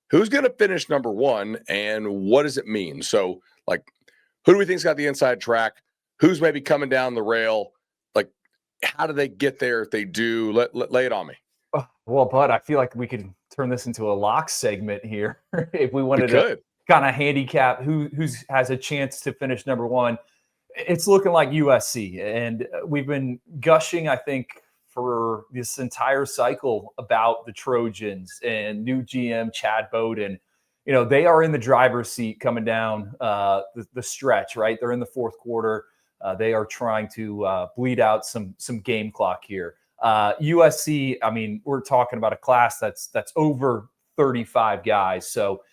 who's going to finish number one and what does it mean? So, like, who do we think's got the inside track? Who's maybe coming down the rail? Like, how do they get there if they do? Lay it on me. Well, Bud, I feel like we could turn this into a lock segment here if we We wanted to could. kind of handicap who has a chance to finish number one. It's looking like USC, and we've been gushing, I think, for this entire cycle about the Trojans and new GM Chad Bowden. You know, they are in the driver's seat coming down the stretch, right? They're in the fourth quarter. They are trying to bleed out some game clock here. USC, I mean, we're talking about a class that's over 35 guys. So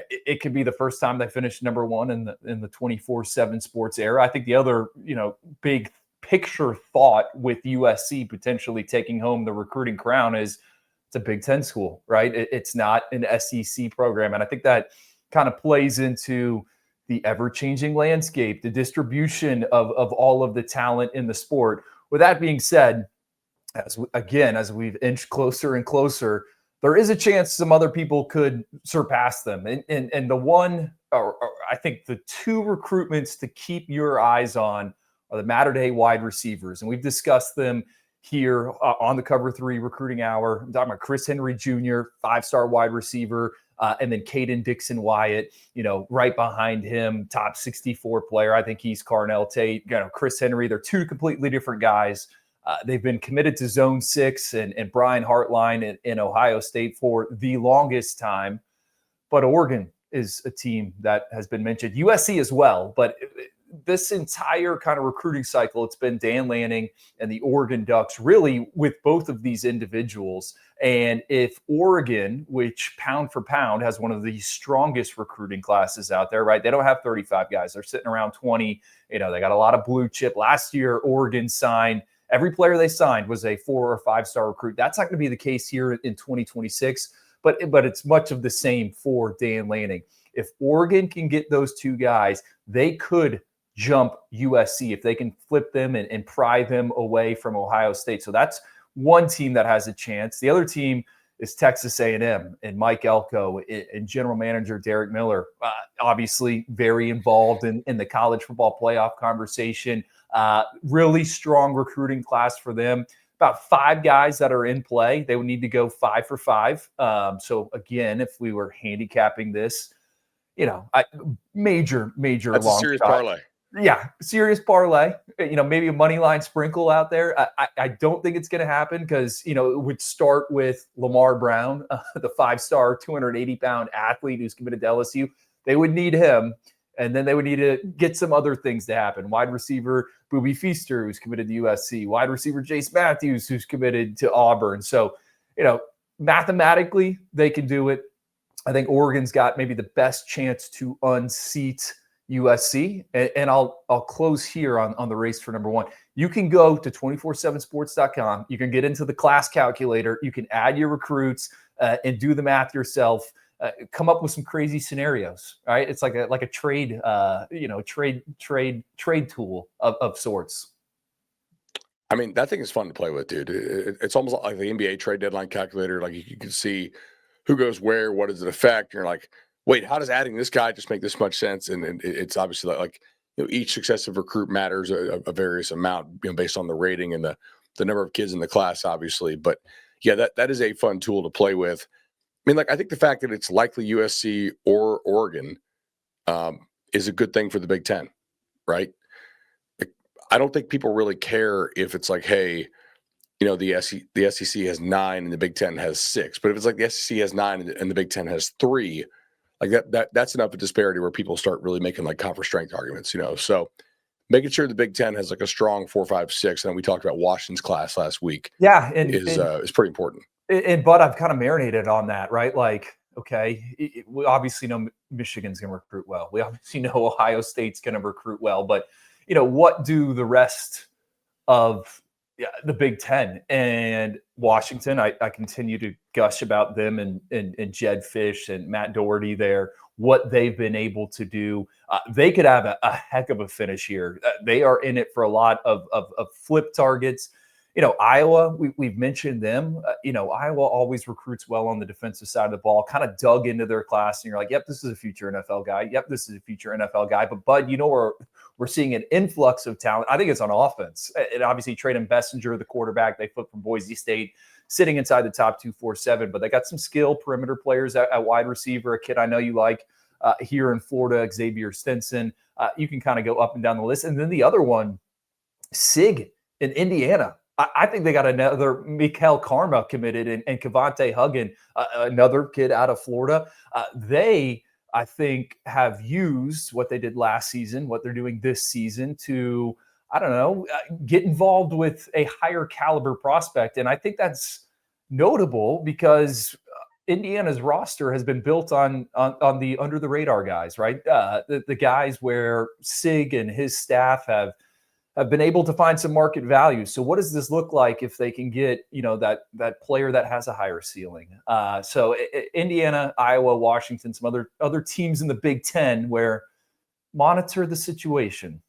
it could be the first time they finish number one in the 24/7 sports era. I think the other, big picture thought with USC potentially taking home the recruiting crown is it's a Big Ten school, right? It's not an SEC program. And I think that kind of plays into the ever-changing landscape, the distribution of all of the talent in the sport. With that being said, as we've inched closer and closer, there is a chance some other people could surpass them. And the one, or I think the two recruitments to keep your eyes on are the Mater Dei wide receivers. And we've discussed them here on the Cover 3 Recruiting Hour. I'm talking about Chris Henry Jr., 5-star wide receiver, and then Caden Dixon-Wyatt, right behind him, top 64 player. I think he's Carnell Tate. Chris Henry, they're two completely different guys. They've been committed to Zone 6 and Brian Hartline in Ohio State for the longest time. But Oregon is a team that has been mentioned. USC as well. But this entire kind of recruiting cycle, it's been Dan Lanning and the Oregon Ducks, really with both of these individuals. And if Oregon, which pound for pound has one of the strongest recruiting classes out there, right? They don't have 35 guys. They're sitting around 20. They got a lot of blue chip. Last year, Oregon signed. Every player they signed was a 4- or 5-star recruit. That's not going to be the case here in 2026, but it's much of the same for Dan Lanning. If Oregon can get those two guys, they could jump USC if they can flip them and pry them away from Ohio State. So that's one team that has a chance. The other team is Texas A&M and Mike Elko and general manager Derek Miller, obviously very involved in the college football playoff conversation. Really strong recruiting class for them. About 5 guys that are in play. They would need to go 5 for 5. So again, if we were handicapping this, major That's long a serious shot. parlay. Yeah, serious parlay. Maybe a money line sprinkle out there. I don't think it's going to happen because, it would start with Lamar Brown, the 5-star, 280-pound athlete who's committed to LSU. They would need him. And then they would need to get some other things to happen. Wide receiver Boobie Feaster, who's committed to USC. Wide receiver Jace Matthews, who's committed to Auburn. So, mathematically, they can do it. I think Oregon's got maybe the best chance to unseat USC. And I'll close here on the race for number one. You can go to 247sports.com. You can get into the class calculator. You can add your recruits and do the math yourself. Come up with some crazy scenarios, right? It's like a trade, trade tool of sorts. I mean, that thing is fun to play with, dude. It's almost like the NBA trade deadline calculator. Like you can see who goes where, what does it affect? You're like, wait, how does adding this guy just make this much sense? And it's obviously like each successive recruit matters a various amount, based on the rating and the number of kids in the class, obviously. But yeah, that is a fun tool to play with. I mean, I think the fact that it's likely USC or Oregon is a good thing for the Big Ten, right? I don't think people really care if it's like, hey, the SEC has 9 and the Big Ten has 6. But if it's like the SEC has 9 and the Big Ten has 3, like that's enough of a disparity where people start really making like conference strength arguments, So making sure the Big Ten has like a strong 4, 5, 6, and we talked about Washington's class last week. Yeah, is pretty important. But I've kind of marinated on that, right? Like, okay, we obviously know Michigan's going to recruit well. We obviously know Ohio State's going to recruit well. But, what do the rest of the Big Ten and Washington? I continue to gush about them and Jed Fish and Matt Doherty there, what they've been able to do. They could have a heck of a finish here. They are in it for a lot of flip targets. Iowa, we've mentioned them. Iowa always recruits well on the defensive side of the ball, kind of dug into their class. And you're like, yep, this is a future NFL guy. Yep, this is a future NFL guy. But, Bud, we're seeing an influx of talent. I think it's on offense. And obviously, Traden Bessinger, the quarterback, they flipped from Boise State, sitting inside the top 247. But they got some skill perimeter players at wide receiver, a kid I know you like here in Florida, Xavier Stinson. You can kind of go up and down the list. And then the other one, SIG in Indiana. I think they got another Mikael Karma committed and Cavante Huggin, another kid out of Florida. They, I think, have used what they did last season, what they're doing this season to, get involved with a higher caliber prospect. And I think that's notable because Indiana's roster has been built on the under the radar guys, right? The guys where SIG and his staff have been able to find some market value. So what does this look like if they can get, that player that has a higher ceiling? So Indiana, Iowa, Washington, some other teams in the Big Ten where monitor the situation.